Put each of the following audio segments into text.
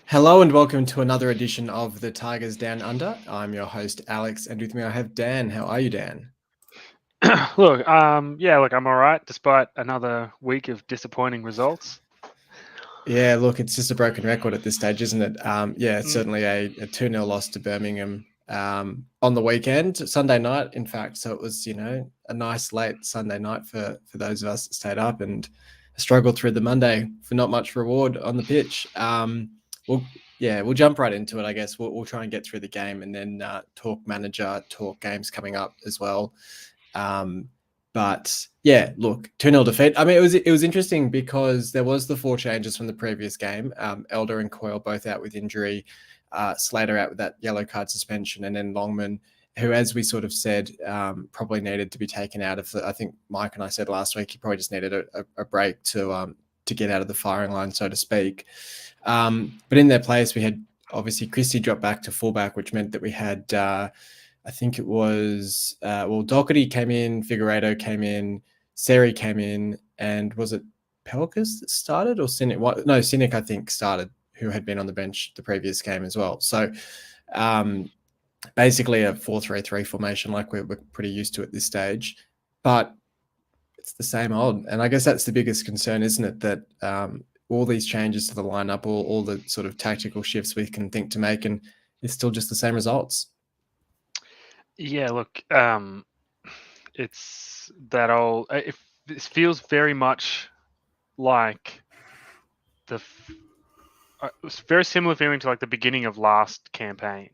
Hello and welcome to another edition of the Tigers Down Under. I'm your host, Alex, and with me I have Dan. How are you, Dan? Look, I'm all right despite another week of disappointing results. Yeah, look, it's just a broken record at this stage, isn't it? It's Mm, certainly a 2-0 loss to Birmingham on the weekend, Sunday night, in fact. So it was, a nice late Sunday night for those of us that stayed up and struggled through the Monday for not much reward on the pitch. We'll jump right into it, I guess. We'll try and get through the game and then talk manager, talk games coming up as well. But yeah, look, 2-0 defeat. I mean, it was interesting because there was the 4 changes from the previous game. Elder and Coyle both out with injury. Slater out with that yellow card suspension, and then Longman, who, as we sort of said, probably needed to be taken out of. I think Mike and I said last week he probably just needed a break to get out of the firing line, so to speak. But in their place, we had obviously Christie dropped back to fullback, which meant that we had. I think it was Doherty came in, Figueiredo came in, Seri came in, and was it Pelkas that started or Cynic? No, Cynic I think started, who had been on the bench the previous game as well. So basically a 4-3-3 formation like we're pretty used to at this stage, but it's the same old. And I guess that's the biggest concern, isn't it? That all these changes to the lineup, all the sort of tactical shifts we can think to make, and it's still just the same results. yeah, look, it's that old. It feels very much like it was very similar feeling to like the beginning of last campaign,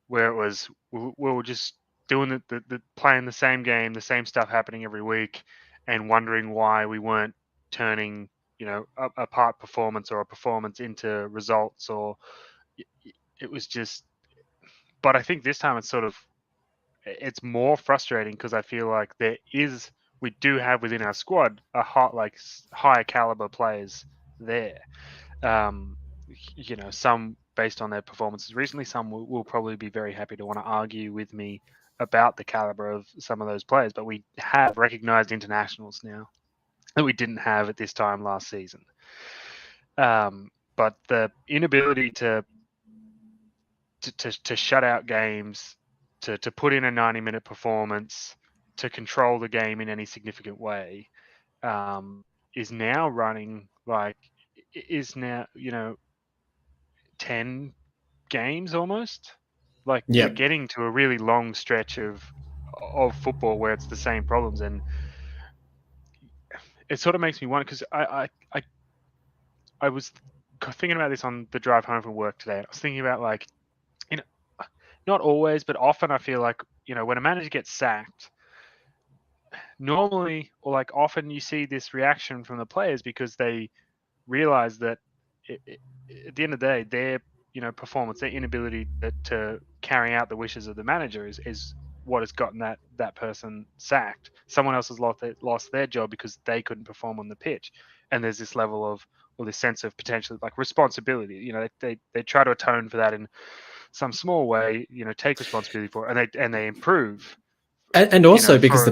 where it was we were just doing the playing the same game, the same stuff happening every week, and wondering why we weren't turning a part performance or a performance into results, or it was just. But I think this time it's more frustrating because I feel like we do have within our squad a higher caliber players there. Um, some based on their performances recently, some will probably be very happy to want to argue with me about the caliber of some of those players. But we have recognised internationals now that we didn't have at this time last season. But the inability to shut out games, to put in a 90-minute performance, to control the game in any significant way, is now running like is now 10 games almost. Like we're Yeah. getting to a really long stretch of football where it's the same problems, and it sort of makes me wonder because I was thinking about this on the drive home from work today. I was thinking about like you know not always, but often I feel like when a manager gets sacked, normally or like often you see this reaction from the players because they realize that at the end of the day, their performance, their inability to carry out the wishes of the manager is what has gotten that person sacked. Someone else has lost their job because they couldn't perform on the pitch, and there's this level of or this sense of potentially like responsibility. They try to atone for that in some small way. Take responsibility for it, and they improve. And also because For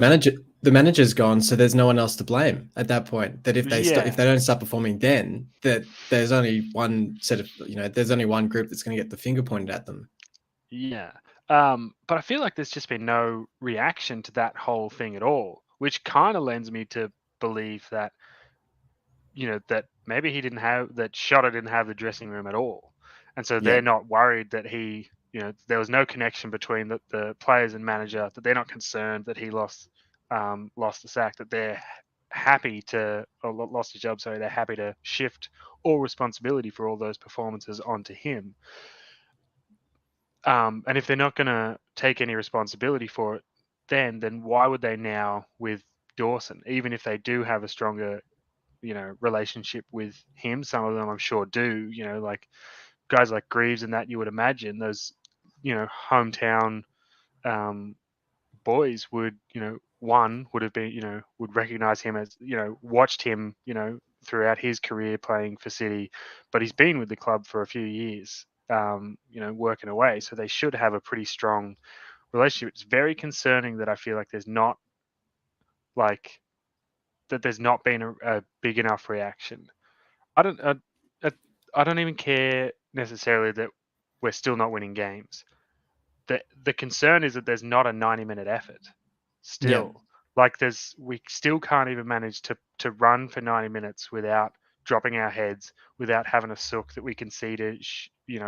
the manager's gone, so there's no one else to blame at that point. That if yeah, they don't start performing, then that there's only one set of there's only one group that's going to get the finger pointed at them. Yeah. But I feel like there's just been no reaction to that whole thing at all, which kind of lends me to believe that, that maybe that Shotter didn't have the dressing room at all. And so Yeah, they're not worried that there was no connection between the players and manager, that they're not concerned that he lost the sack, that they're happy or lost his job. Sorry, they're happy to shift all responsibility for all those performances onto him. And if they're not going to take any responsibility for it, then why would they now with Dawson? Even if they do have a stronger, relationship with him, some of them I'm sure do. Like guys like Greaves and that you would imagine those, hometown boys would, one would have been, would recognize him as, watched him, throughout his career playing for City, but he's been with the club for a few years, working away. So they should have a pretty strong relationship. It's very concerning that I feel like like there's not been a big enough reaction. I don't, I, I don't even care necessarily that we're still not winning games. The concern is that there's not a 90-minute effort Yeah. still. Like we still can't even manage to run for 90 minutes without dropping our heads, without having a sook that we concede a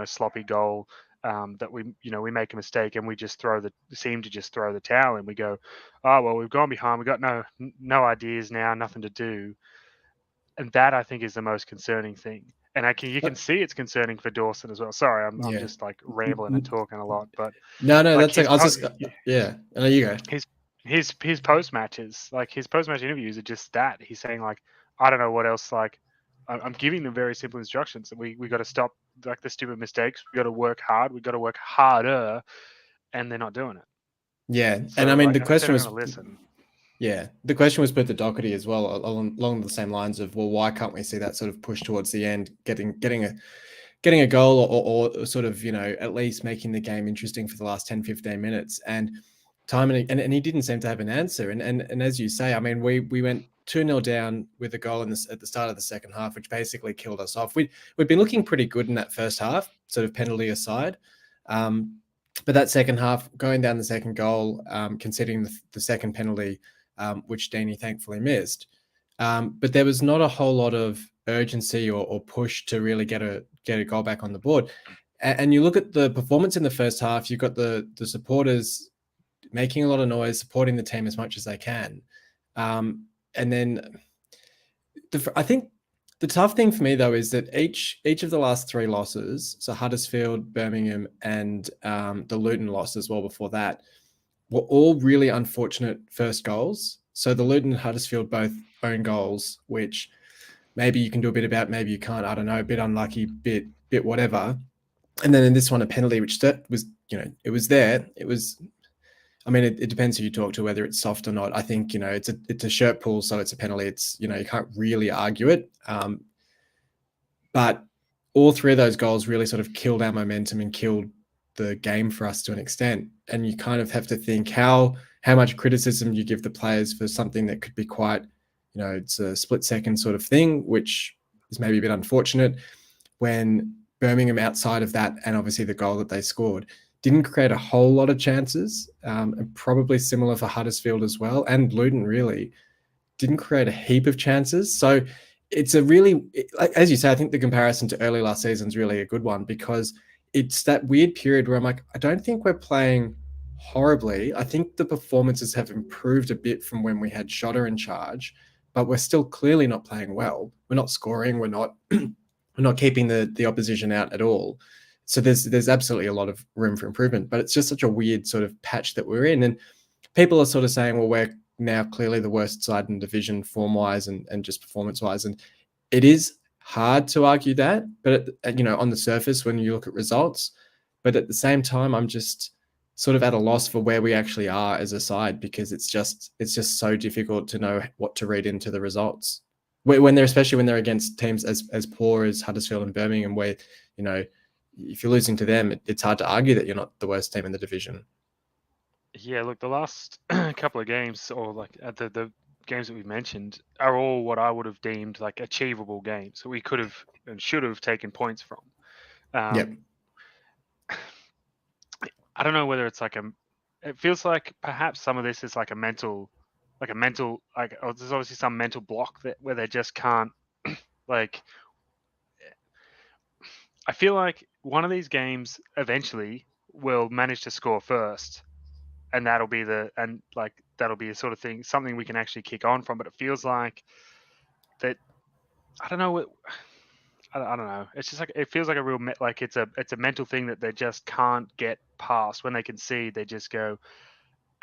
sloppy goal, that we make a mistake and we just seem to just throw the towel and we go, oh well, we've gone behind, we got no ideas now, nothing to do. And that, I think, is the most concerning thing. And you can see it's concerning for Dawson as well. Sorry, I'm Yeah. just like rambling and talking a lot, but No, like that's like, I was just, yeah. No, you go. his his post matches, like his post match interviews, are just that he's saying like, I don't know what else. Like, I'm giving them very simple instructions that we got to stop like the stupid mistakes. We got to work hard. We got to work harder, and they're not doing it. Yeah. And I So mean, like the they're question not was, going to listen. yeah, the question was put to Doherty as well, along the same lines of, well, why can't we see that sort of push towards the end, getting a goal, or sort of, at least making the game interesting for the last 10, 15 minutes. And and he didn't seem to have an answer. And as you say, I mean, we went 2-0 down with a goal at the start of the second half, which basically killed us off. We'd been looking pretty good in that first half, sort of penalty aside. But that second half, going down the second goal, conceding the second penalty, which Deeney thankfully missed. But there was not a whole lot of urgency or push to really get a goal back on the board. And you look at the performance in the first half, you've got the supporters making a lot of noise, supporting the team as much as they can. And then I think the tough thing for me, though, is that each of the last three losses, so Huddersfield, Birmingham, and the Luton loss as well before that, were all really unfortunate first goals. So the Luton and Huddersfield both own goals, which maybe you can do a bit about, maybe you can't. I don't know, a bit unlucky, bit whatever. And then in this one, a penalty, which was, it was there. It was, I mean, it depends who you talk to, whether it's soft or not. I think, it's a shirt pull, so it's a penalty. It's, you can't really argue it. But all three of those goals really sort of killed our momentum and killed the game for us to an extent. And you kind of have to think how much criticism you give the players for something that could be quite, it's a split second sort of thing, which is maybe a bit unfortunate, when Birmingham, outside of that, and obviously the goal that they scored, didn't create a whole lot of chances, and probably similar for Huddersfield as well, and Luton really didn't create a heap of chances. So it's a really, as you say, I think the comparison to early last season is really a good one, because it's that weird period where I'm like, I don't think we're playing horribly. I think the performances have improved a bit from when we had Shotter in charge, but we're still clearly not playing well. We're not scoring. We're not we're not keeping the opposition out at all. So there's absolutely a lot of room for improvement, but it's just such a weird sort of patch that we're in. And people are sort of saying, well, we're now clearly the worst side in the division form-wise and just performance-wise. And it is hard to argue that, but on the surface when you look at results. But at the same time, I'm just sort of at a loss for where we actually are as a side, because it's just so difficult to know what to read into the results especially when they're against teams as poor as Huddersfield and Birmingham, where if you're losing to them, it's hard to argue that you're not the worst team in the division. Yeah, look, the last couple of games, or like the games that we've mentioned, are all what I would have deemed like achievable games that we could have and should have taken points from. Yep. I don't know whether it's it feels like perhaps some of this is like a mental, there's obviously some mental block where they just can't, like, I feel like one of these games eventually will manage to score first, and that'll be a sort of thing, something we can actually kick on from. But it feels like that, I don't know what, I don't know. It's just like it feels like a real like it's a mental thing that they just can't get past. When they can see, they just go,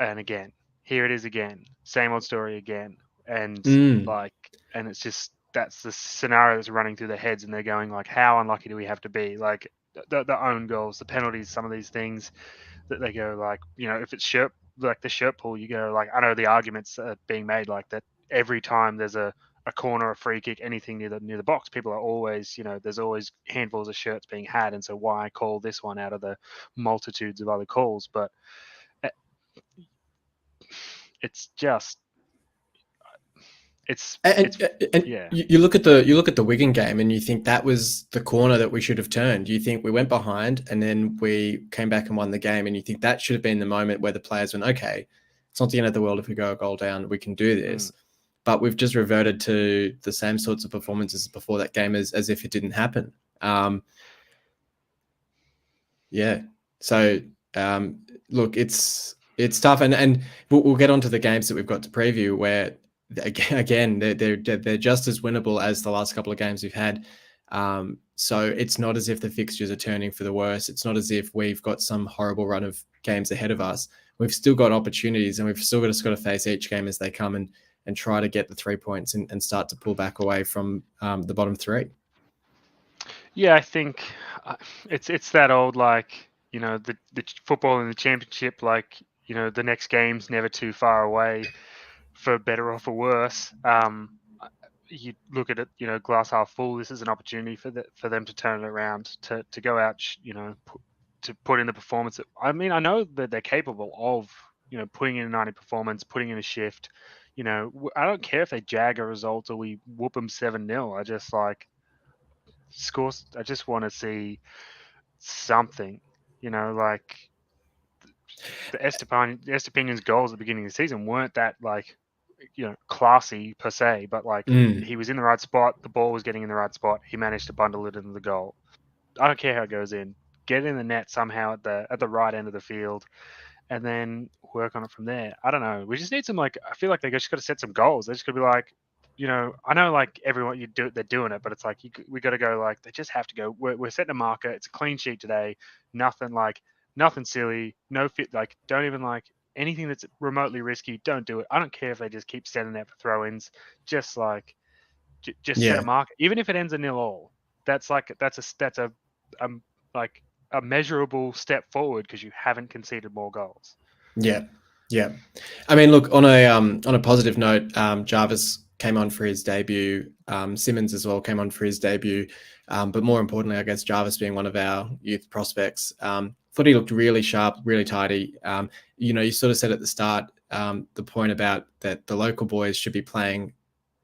and again, here it is again, same old story again, and and it's just that's the scenario that's running through their heads, and they're going like, how unlucky do we have to be? Like the own goals, the penalties, some of these things that they go like, if it's the shirt pull, you go like, I know the arguments are being made like that every time there's a corner, a free kick, anything near the box, people are always, there's always handfuls of shirts being had, and so why call this one out of the multitudes of other calls? But it's just And yeah. you look at the Wigan game and you think that was the corner that we should have turned. You think we went behind and then we came back and won the game, and you think that should have been the moment where the players went, okay, it's not the end of the world if we go a goal down, we can do this. But we've just reverted to the same sorts of performances before that game as if it didn't happen. Yeah. So look, it's tough, and we'll get onto the games that we've got to preview where again they're just as winnable as the last couple of games we've had. So it's not as if the fixtures are turning for the worse. It's not as if we've got some horrible run of games ahead of us. We've still got opportunities, and we've still just got to face each game as they come and try to get the 3 points and start to pull back away from the bottom three. Yeah, I think it's that old, like, the football in the championship, like, the next game's never too far away, for better or for worse. You look at it, glass half full. This is an opportunity for them to turn it around, to go out, to put in the performance. I mean, I know that they're capable of, putting in a 90 performance, putting in a shift. I don't care if they jag a result or we whoop them 7-0. I just like scores. I just want to see something, like the Estepanian's goals at the beginning of the season weren't that, like, classy per se, but like he was in the right spot, the ball was getting in the right spot, he managed to bundle it into the goal. I don't care how it goes in. Get it in the net somehow at the right end of the field, and then work on it from there. I don't know. We just need some, like, I feel like they just got to set some goals. They just got to be like, I know, like, everyone they're doing it, but it's like we got to go, like, they just have to go. We're setting a marker. It's a clean sheet today. Nothing silly. No fit. Like, don't even, like, anything that's remotely risky. Don't do it. I don't care if they just keep setting that for throw-ins. Just like just set a Yeah. marker, even if it ends a 0-0. That's a like a measurable step forward because you haven't conceded more goals. Yeah, yeah. I mean, look, on a positive note, Jarvis came on for his debut. Simmons as well came on for his debut. But more importantly, I guess Jarvis being one of our youth prospects, thought he looked really sharp, really tidy. You sort of said at the start the point about that the local boys should be playing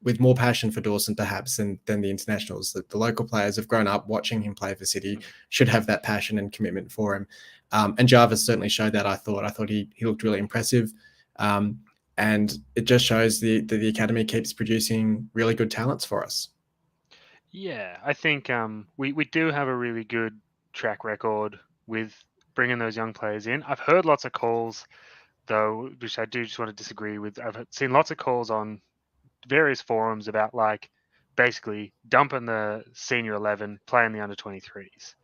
with more passion for Dawson perhaps than the internationals. That the local players have grown up watching him play for City, should have that passion and commitment for him. And Jarvis certainly showed that. I thought he looked really impressive. And it just shows the academy keeps producing really good talents for us. Yeah, I think we do have a really good track record with bringing those young players in. I've heard lots of calls, though, which I do just want to disagree with. I've seen lots of calls on various forums about, like, basically dumping the senior 11, playing the under 23s.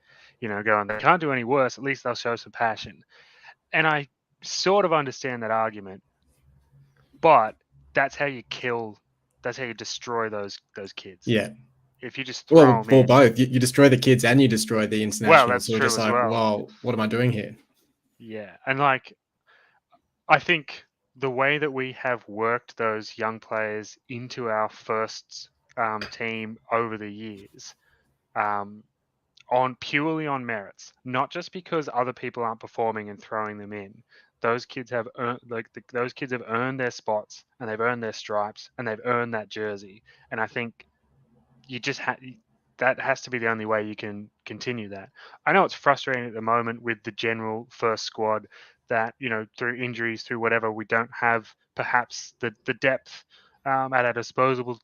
Going, they can't do any worse. At least they'll show some passion. And I sort of understand that argument, but that's how you destroy those kids. Yeah. If you just throw Well, them in. both. You destroy the kids and you destroy the Well, internationals that's who are true just as like, well. well, what am I doing here? Yeah, and, like, I think the way that we have worked those young players into our first team over the years, purely on merits, not just because other people aren't performing and throwing them in. Those kids have earned, those kids have earned their spots, and they've earned their stripes, and they've earned that jersey. And I think you just that has to be the only way you can continue that. I know it's frustrating at the moment with the general first squad that, through injuries, through whatever, we don't have perhaps the depth at our disposal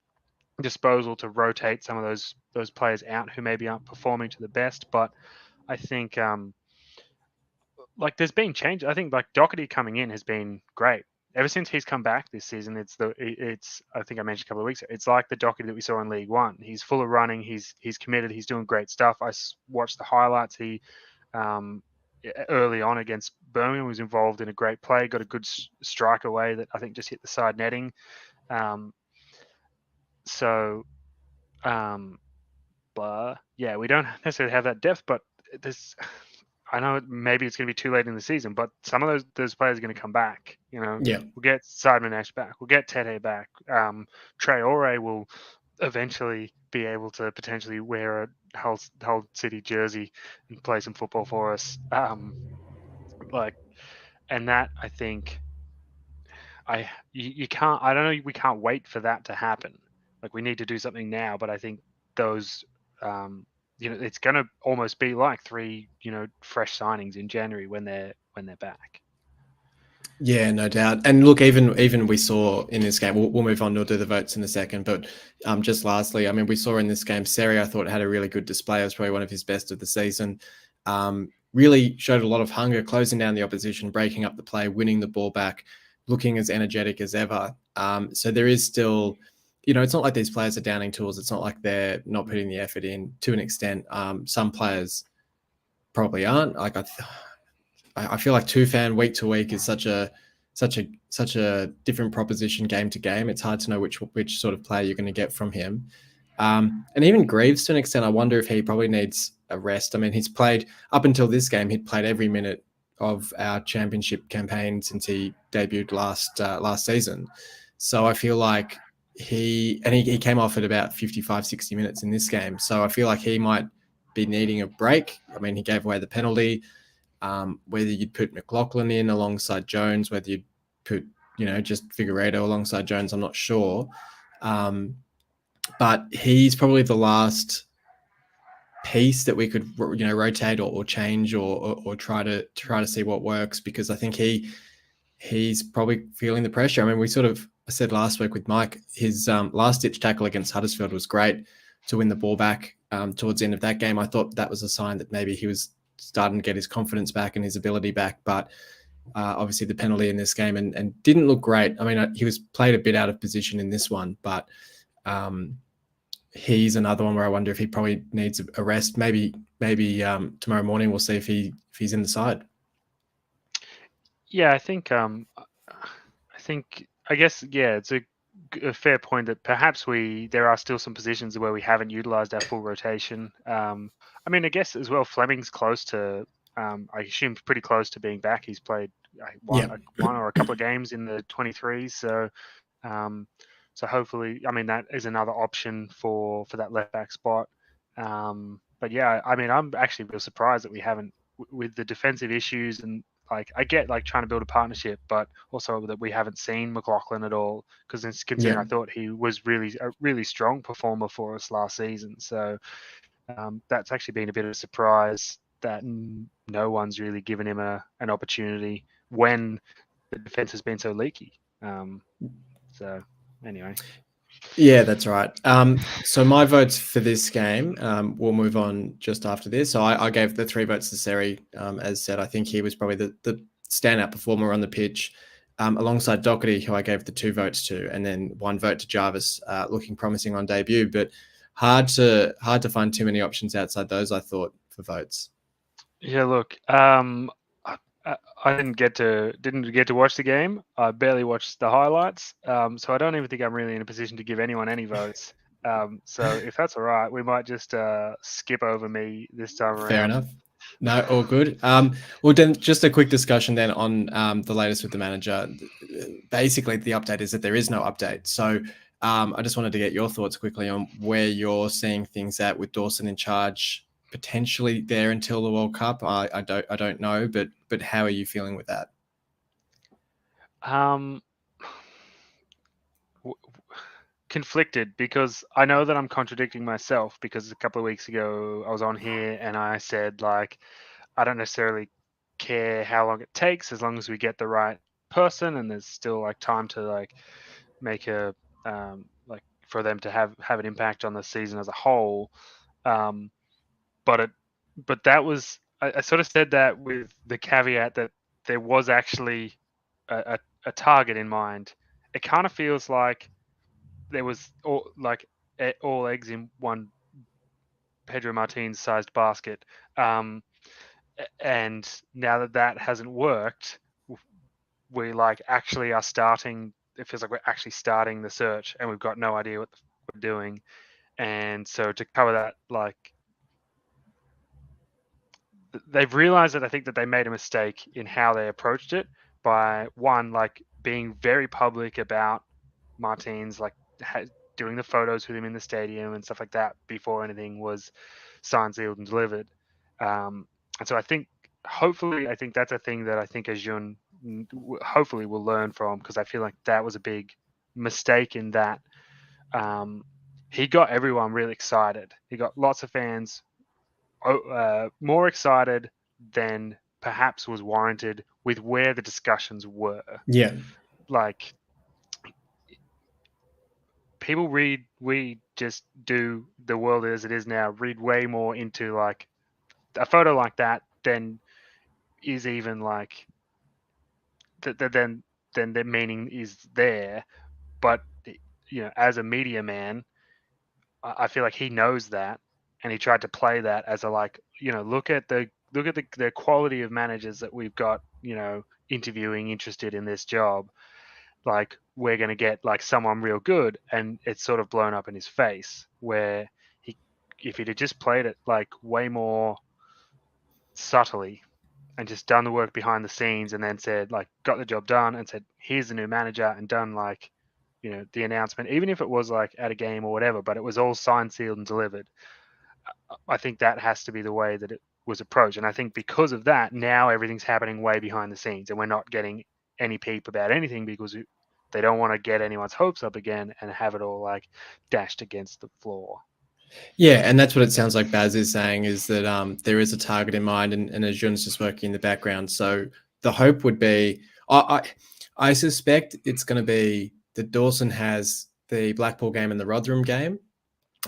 to rotate some of those players out who maybe aren't performing to the best. But I think like, there's been change. I think, like, Doherty coming in has been great. Ever since he's come back this season, it's I think I mentioned a couple of weeks ago, it's like the Doherty that we saw in League One. He's full of running. He's committed. He's doing great stuff. I watched the highlights. He early on against Birmingham was involved in a great play, got a good strike away that I think just hit the side netting. So, but yeah, we don't necessarily have that depth, but there's. I know maybe it's going to be too late in the season, but some of those players are going to come back. Yeah. We'll get Sideman Ash back. We'll get Tete back. Traore will eventually be able to potentially wear a Hull City jersey and play some football for us. Like, and that, I think, you can't. I don't know. We can't wait for that to happen. Like we need to do something now. But I think those, it's going to almost be like three, fresh signings in January when they're back. Yeah, no doubt. And look, even we saw in this game, we'll move on. We'll do the votes in a second. But just lastly, I mean, we saw in this game, Seri, I thought had a really good display. It was probably one of his best of the season. Really showed a lot of hunger, closing down the opposition, breaking up the play, winning the ball back, looking as energetic as ever. So there is still, it's not like these players are downing tools. It's not like they're not putting the effort in to an extent. Some players probably aren't. Like I feel like Tufan week to week is such a different proposition game to game. It's hard to know which sort of player you're going to get from him. And even Greaves, to an extent, I wonder if he probably needs a rest. I mean, he's played up until this game. He'd played every minute of our championship campaign since he debuted last season. So I feel like he came off at about 55, 60 minutes in this game. So I feel like he might be needing a break. I mean, he gave away the penalty. Whether you'd put McLaughlin in alongside Jones, whether you'd put, just Figueiredo alongside Jones, I'm not sure. But he's probably the last piece that we could, rotate or change or try to see what works, because I think he's probably feeling the pressure. I mean, I said last week with Mike, his last ditch tackle against Huddersfield was great to win the ball back towards the end of that game. I thought that was a sign that maybe he was starting to get his confidence back and his ability back, but obviously the penalty in this game and didn't look great. I mean, he was played a bit out of position in this one, but he's another one where I wonder if he probably needs a rest. Maybe tomorrow morning we'll see if he's in the side. Yeah, I guess, yeah, it's a fair point that perhaps there are still some positions where we haven't utilized our full rotation. I mean, I guess as well, Fleming's close to, I assume pretty close to being back. He's played one or a couple of games in the 23s. So hopefully, I mean, that is another option for that left back spot. But yeah, I mean, I'm actually real surprised that we haven't, with the defensive issues, and like I get like trying to build a partnership, but also that we haven't seen McLaughlin at all, because considering I thought he was a really strong performer for us last season. So that's actually been a bit of a surprise that no one's really given him an opportunity when the defense has been so leaky. So anyway. Yeah, that's right. So my votes for this game, we'll move on just after this. So I gave the 3 votes to Seri. As said, I think he was probably the standout performer on the pitch, alongside Doherty, who I gave the 2 votes to, and then 1 vote to Jarvis, looking promising on debut, but hard to find too many options outside those, I thought, for votes. Yeah, look, I didn't get to watch the game. I barely watched the highlights, so I don't even think I'm really in a position to give anyone any votes. So if that's all right, we might just skip over me this time around. Fair enough. No, all good. Well, then just a quick discussion then on the latest with the manager. Basically, the update is that there is no update. So I just wanted to get your thoughts quickly on where you're seeing things at with Dawson in charge, potentially there until the World Cup. I don't know, but how are you feeling with that? Conflicted, because I know that I'm contradicting myself, because a couple of weeks ago I was on here and I said, like, I don't necessarily care how long it takes as long as we get the right person, and there's still like time to like make like for them to have an impact on the season as a whole. But that was, I sort of said that with the caveat that there was actually a target in mind. It kind of feels like there was all eggs in one Pedro Martins sized basket. And now that hasn't worked, we like actually are starting. It feels like we're actually starting the search, and we've got no idea what we're doing. And so to cover that, like, they've realized that I think that they made a mistake in how they approached it by, one, like being very public about Martins, like doing the photos with him in the stadium and stuff like that before anything was signed, sealed, and delivered. And so I think, hopefully, I think that's a thing that I think Ajun hopefully we'll learn from, because I feel like that was a big mistake in that. He got everyone really excited. He got lots of fans more excited than perhaps was warranted with where the discussions were. Yeah. Like, people we just do the world as it is now, read way more into like a photo like that than is even like then the meaning is there. But as a media man, I feel like he knows that, and he tried to play that as a like, look at the quality of managers that we've got, interviewing, interested in this job. Like, we're going to get like someone real good, and it's sort of blown up in his face. Where if he'd have just played it like way more subtly and just done the work behind the scenes, and then said like, got the job done, and said, here's the new manager, and done like, the announcement, even if it was like at a game or whatever, but it was all signed, sealed, and delivered. I think that has to be the way that it was approached. And I think because of that, now everything's happening way behind the scenes, and we're not getting any peep about anything, because they don't want to get anyone's hopes up again and have it all like dashed against the floor. Yeah, and that's what it sounds like Baz is saying, is that there is a target in mind, and Ajun's just working in the background. So the hope would be, I suspect it's going to be that Dawson has the Blackpool game and the Rotherham game.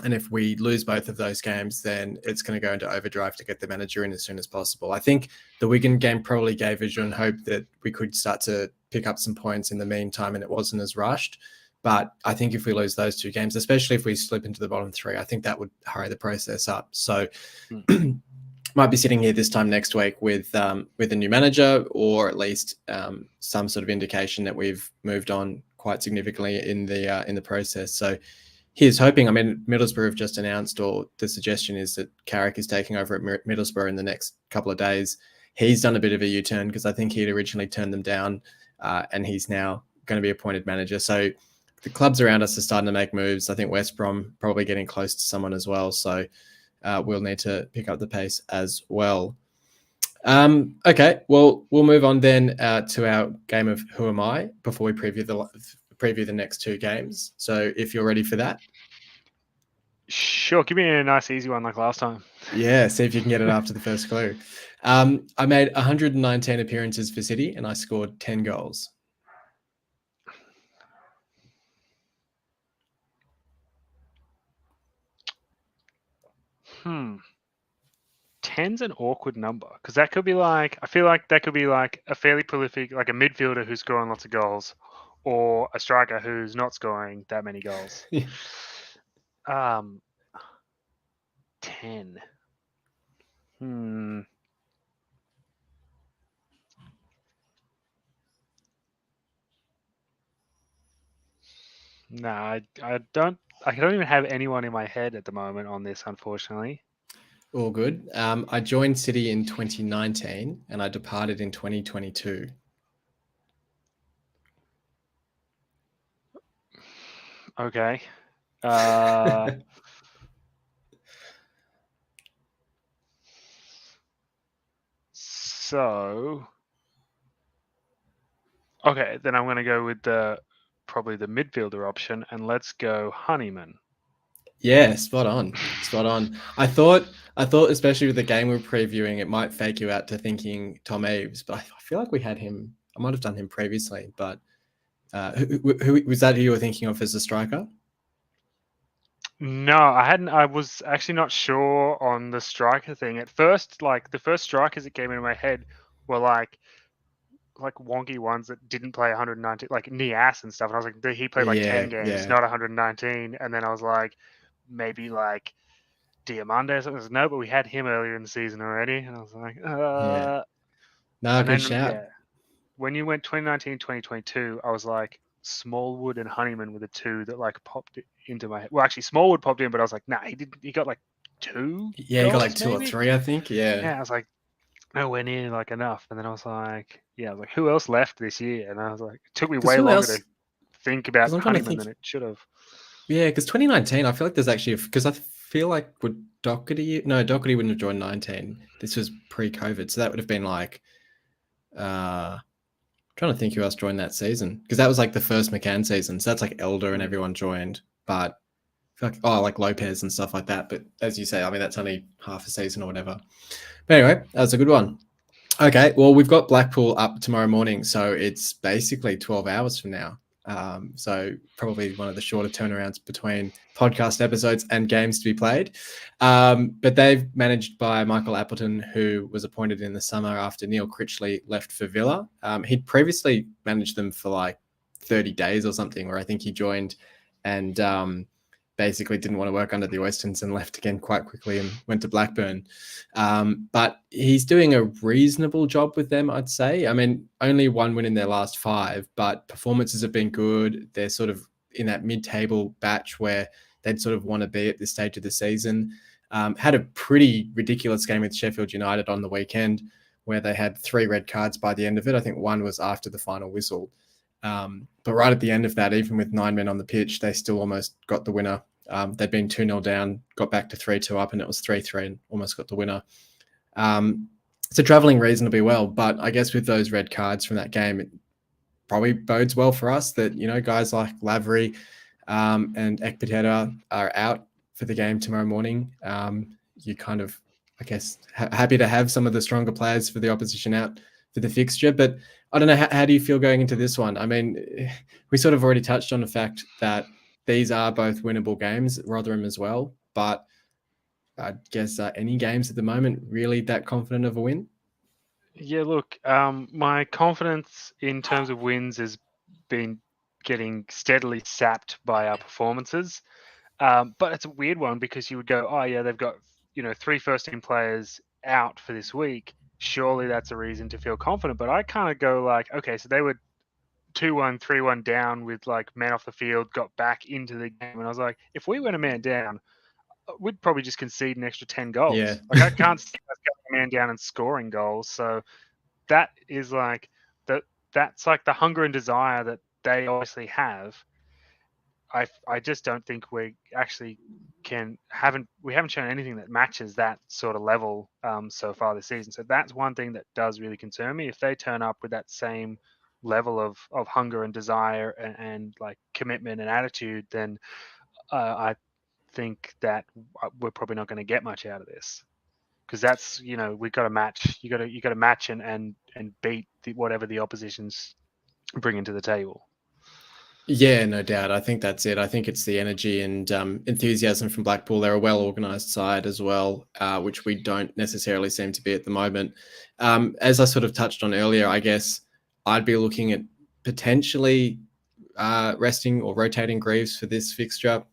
And if we lose both of those games, then it's going to go into overdrive to get the manager in as soon as possible. I think the Wigan game probably gave Ajun hope that we could start to pick up some points in the meantime, and it wasn't as rushed. But I think if we lose those two games, especially if we slip into the bottom three, I think that would hurry the process up. So might be sitting here this time next week with a new manager, or at least some sort of indication that we've moved on quite significantly in the process. So here's hoping. I mean, Middlesbrough have just announced, or the suggestion is that Carrick is taking over at Middlesbrough in the next couple of days. He's done a bit of a U-turn, because I think he'd originally turned them down, and he's now going to be appointed manager. So the clubs around us are starting to make moves. I think West Brom probably getting close to someone as well. So we'll need to pick up the pace as well. Okay, well, we'll move on then to our game of Who Am I before we preview the next two games. So if you're ready for that. Sure, give me a nice easy one like last time. Yeah, see if you can get it after the first clue. I made 119 appearances for City, and I scored 10 goals. Ten's an awkward number, because that could be like, I feel like that could be like a fairly prolific, like a midfielder who's scoring lots of goals, or a striker who's not scoring that many goals. 10. No, I don't even have anyone in my head at the moment on this, unfortunately. All good. I joined City in 2019, and I departed in 2022. Okay. So, okay, then I'm going to go with probably the midfielder option, and let's go Honeyman. Yeah, spot on. I thought, especially with the game we're previewing, it might fake you out to thinking Tom Eaves, but I feel like we had him. I might have done him previously, but who was that? Who you were thinking of as a striker? No, I hadn't. I was actually not sure on the striker thing at first. Like, the first strikers that came into my head were like wonky ones that didn't play 119, like Nias and stuff. And I was like, he played like 10 games, not 119. And then I was like, maybe like Diamande or something. No, but we had him earlier in the season already. And I was like, No, and good then, shout. yeah, when you went 2019, 2022, I was like, Smallwood and Honeyman were the two that like popped into my head. Well, actually, Smallwood popped in, but I was like, nah, he didn't. He got like 2. Yeah, he got like 2 or 3, I think. Yeah. I was like, nowhere near like enough. And then I was like, who else left this year? And I was like, it took me way longer to think about Honeyman than it should have. Yeah, because 2019, I feel like there's actually, because I feel like Doherty wouldn't have joined 19. This was pre-COVID, so that would have been like, trying trying to think who else joined that season, because that was like the first McCann season. So that's like Elder and everyone joined, but like Lopez and stuff like that. But as you say, I mean, that's only half a season or whatever. But anyway, that's a good one. Okay, well, we've got Blackpool up tomorrow morning, so it's basically 12 hours from now. So probably one of the shorter turnarounds between podcast episodes and games to be played. But they've managed by Michael Appleton, who was appointed in the summer after Neil Critchley left for Villa. He'd previously managed them for like 30 days or something, where I think he joined and basically didn't want to work under the Oystons and left again quite quickly and went to Blackburn. But he's doing a reasonable job with them, I'd say. I mean, only one win in their last 5, but performances have been good. They're sort of in that mid-table batch where they'd sort of want to be at this stage of the season. Had a pretty ridiculous game with Sheffield United on the weekend where they had 3 red cards by the end of it. I think one was after the final whistle. But right at the end of that, even with 9 men on the pitch, they still almost got the winner. They'd been 2-0 down, got back to 3-2 up, and it was 3-3 and almost got the winner. So travelling reasonably well, but I guess with those red cards from that game, it probably bodes well for us that, you know, guys like Lavery and Ekpiteta are out for the game tomorrow morning. You kind of, I guess, happy to have some of the stronger players for the opposition out for the fixture. But I don't know, how do you feel going into this one? I mean, we sort of already touched on the fact that these are both winnable games, Rotherham as well. But I guess any games at the moment really that confident of a win? Yeah, look, my confidence in terms of wins has been getting steadily sapped by our performances. But it's a weird one because you would go, oh yeah, they've got 3 first-team players out for this week. Surely that's a reason to feel confident. But I kind of go like, okay, so they were 2-1, 3-1 down with like men off the field, got back into the game, and I was like, if we went a man down, we'd probably just concede an extra 10 goals. Yeah. Like I can't see us going a man down and scoring goals. So that is like that's like the hunger and desire that they obviously have. I just don't think we actually we haven't shown anything that matches that sort of level so far this season. So that's one thing that does really concern me. If they turn up with that same level of hunger and desire and like commitment and attitude, then I think that we're probably not going to get much out of this, because that's we've got to match. You got to match and beat whatever the opposition's bringing to the table. Yeah, no doubt. I think that's it. I think it's the energy and enthusiasm from Blackpool. They're a well-organised side as well, which we don't necessarily seem to be at the moment. As I sort of touched on earlier, I guess I'd be looking at potentially resting or rotating Greaves for this fixture.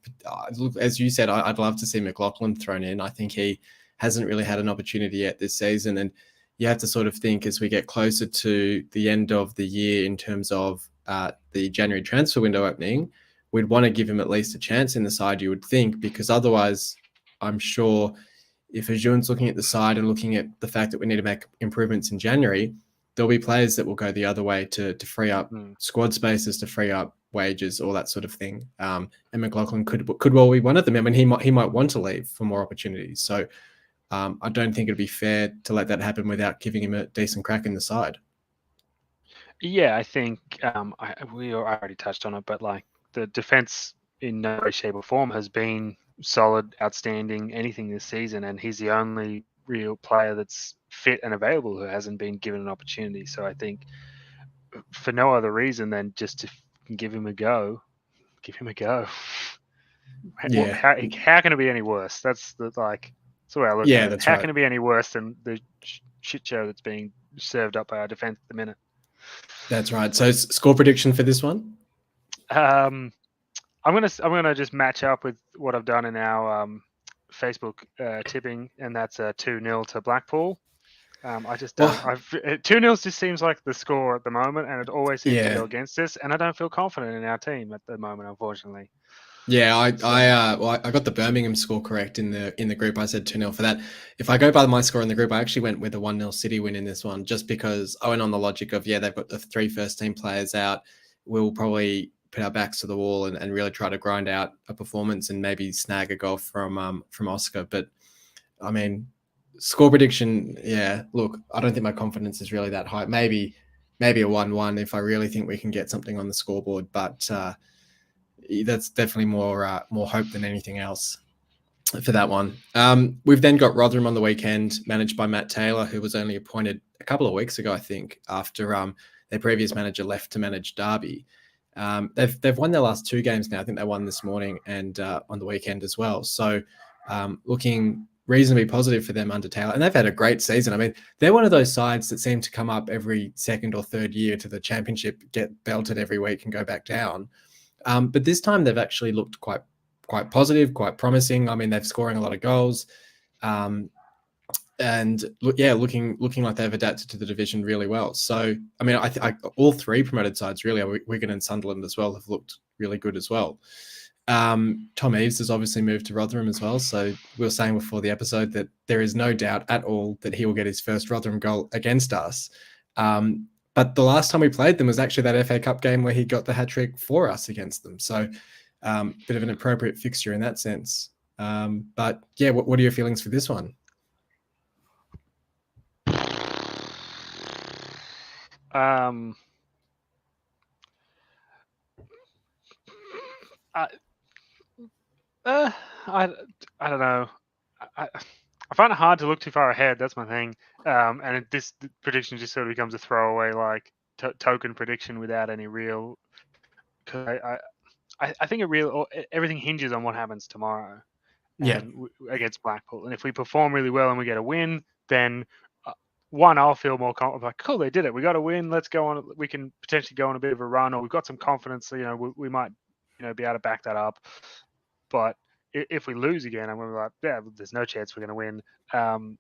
Look, as you said, I'd love to see McLaughlin thrown in. I think he hasn't really had an opportunity yet this season. And you have to sort of think as we get closer to the end of the year in terms of the January transfer window opening, we'd want to give him at least a chance in the side, you would think, because otherwise I'm sure if Ajun's looking at the side and looking at the fact that we need to make improvements in January, there'll be players that will go the other way to free up squad spaces, to free up wages, all that sort of thing. And McLaughlin could well be one of them. I mean, he might want to leave for more opportunities. So I don't think it'd be fair to let that happen without giving him a decent crack in the side. Yeah, I think we already touched on it, but like the defense in no way, shape, or form has been solid, outstanding, anything this season, and he's the only real player that's fit and available who hasn't been given an opportunity. So I think for no other reason than just to give him a go, give him a go. Yeah. How can it be any worse? That's the way I look at it. That's How right. can it be any worse than the shit show that's being served up by our defense at the minute? That's right. So score prediction for this one? I'm gonna just match up with what I've done in our Facebook tipping, and that's a 2-0 to Blackpool. I just don't. 2-0 just seems like the score at the moment, and it always seems to go against us. And I don't feel confident in our team at the moment, unfortunately. Yeah, I got the Birmingham score correct in the group. I said 2-0 for that. If I go by my score in the group, I actually went with a 1-0 City win in this one, just because I went on the logic of, they've got the 3 first-team players out. We'll probably put our backs to the wall and really try to grind out a performance and maybe snag a goal from Oscar. But, I mean, score prediction, look, I don't think my confidence is really that high. Maybe maybe a 1-1 if I really think we can get something on the scoreboard. But that's definitely more hope than anything else for that one. We've then got Rotherham on the weekend, managed by Matt Taylor, who was only appointed a couple of weeks ago, I think, after their previous manager left to manage Derby. They've won their last 2 games now. I think they won this morning and on the weekend as well. So looking reasonably positive for them under Taylor. And they've had a great season. I mean, they're one of those sides that seem to come up every second or third year to the championship, get belted every week and go back down. But this time they've actually looked quite positive, quite promising. I mean, they're scoring a lot of goals. And looking like they've adapted to the division really well. So, I mean, all 3 promoted sides really, Wigan and Sunderland as well, have looked really good as well. Tom Eaves has obviously moved to Rotherham as well. So we were saying before the episode that there is no doubt at all that he will get his first Rotherham goal against us. But the last time we played them was actually that FA Cup game where he got the hat-trick for us against them. So bit of an appropriate fixture in that sense. But yeah, what are your feelings for this one? I don't know. I find it hard to look too far ahead. That's my thing. And this prediction just sort of becomes a throwaway, like token prediction without any real. Cause I think everything hinges on what happens tomorrow, and against Blackpool. And if we perform really well and we get a win, then one, I'll feel more confident. Like, cool, they did it. We got a win. Let's go on. We can potentially go on a bit of a run, or we've got some confidence. So, we might, be able to back that up. But if we lose again, I'm going to be like, yeah, there's no chance we're going to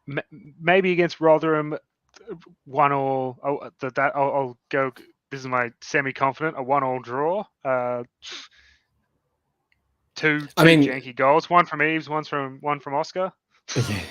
win. Maybe against Rotherham, 1-1. I'll go. This is my semi-confident, a 1-1 draw. Two janky goals. One from Eaves, one from Oscar. Yeah.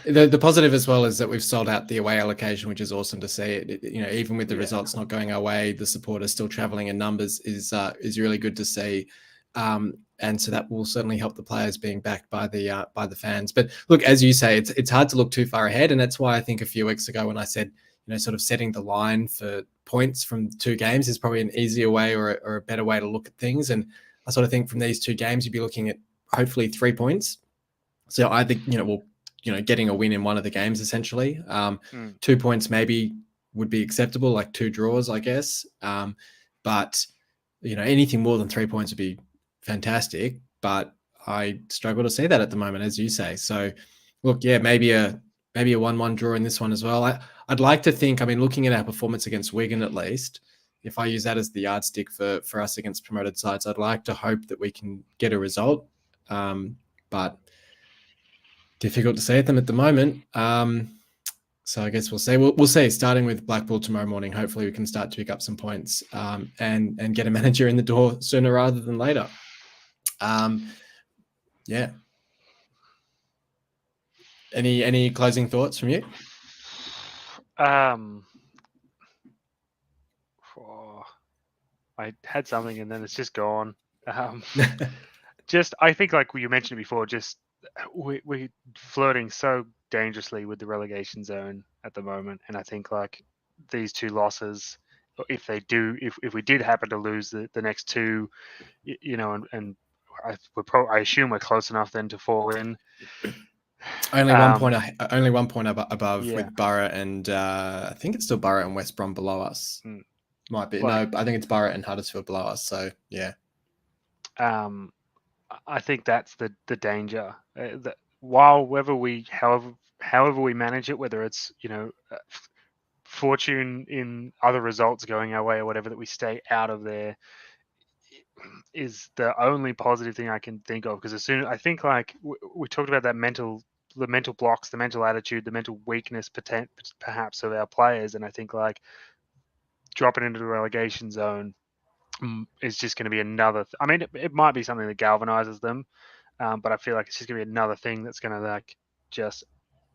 The positive as well is that we've sold out the away allocation, which is awesome to see. Even with the results not going our way, the supporters still travelling in numbers is really good to see. And so that will certainly help the players being backed by the fans. But look, as you say, it's hard to look too far ahead, and that's why I think a few weeks ago when I said, sort of setting the line for points from 2 games is probably an easier way or a better way to look at things. And I sort of think from these 2 games, you'd be looking at hopefully 3 points. So I think getting a win in one of the games essentially. 2 points maybe would be acceptable, like 2 draws, I guess. But anything more than 3 points would be fantastic. But I struggle to see that at the moment, as you say. So, look, yeah, maybe a 1-1 draw in this one as well. I'd like to think. I mean, looking at our performance against Wigan, at least, if I use that as the yardstick for us against promoted sides, I'd like to hope that we can get a result. But difficult to say at them at the moment. So I guess we'll see. We'll see. Starting with Blackpool tomorrow morning, hopefully we can start to pick up some points and get a manager in the door sooner rather than later. Yeah. Any closing thoughts from you? I had something and then it's just gone. I think like you mentioned before, just we're flirting so dangerously with the relegation zone at the moment, and I think like these 2 losses, if we did happen to lose the next 2, and I assume we're close enough then to fall in. Only 1 point above with Borough and I think it's still Borough and West Brom below us. Might be. No, I think it's Borough and Huddersfield below us. So yeah. I think that's the danger. That however we manage it, whether it's fortune in other results going our way or whatever, that we stay out of there is the only positive thing I can think of. Because I think like we talked about the mental blocks, the mental attitude, the mental weakness perhaps of our players, and I think like dropping into the relegation zone is just going to be another. I mean, it might be something that galvanizes them, but I feel like it's just going to be another thing that's going to like just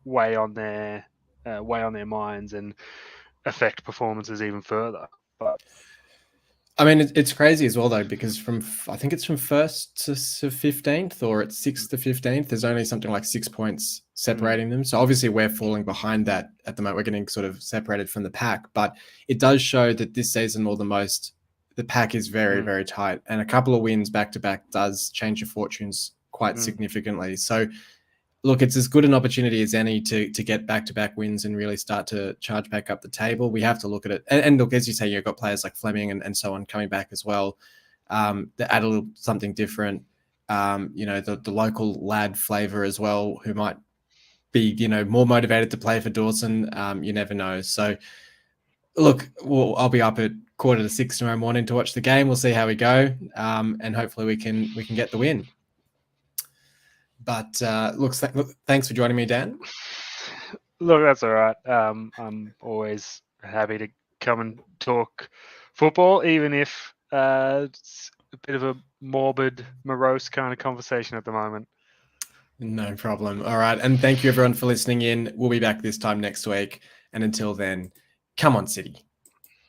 weigh on their minds and affect performances even further. But I mean, it's crazy as well though, because I think it's from first to 15th, or it's 6th to 15th. There's only something like 6 points separating them. So obviously we're falling behind that at the moment. We're getting sort of separated from the pack, but it does show that this season, more than most, the pack is very, very tight, and a couple of wins back to back does change your fortunes quite significantly. So look, it's as good an opportunity as any to get back-to-back wins and really start to charge back up the table. We have to look at it. And look, as you say, you've got players like Fleming and so on coming back as well, that add a little something different. The local lad flavour as well, who might be, more motivated to play for Dawson. You never know. So look, I'll be up at 5:45 tomorrow morning to watch the game. We'll see how we go. And hopefully we can get the win. But thanks for joining me, Dan. Look, that's all right. I'm always happy to come and talk football, even if it's a bit of a morbid, morose kind of conversation at the moment. No problem. All right. And thank you everyone for listening in. We'll be back this time next week. And until then, come on, City.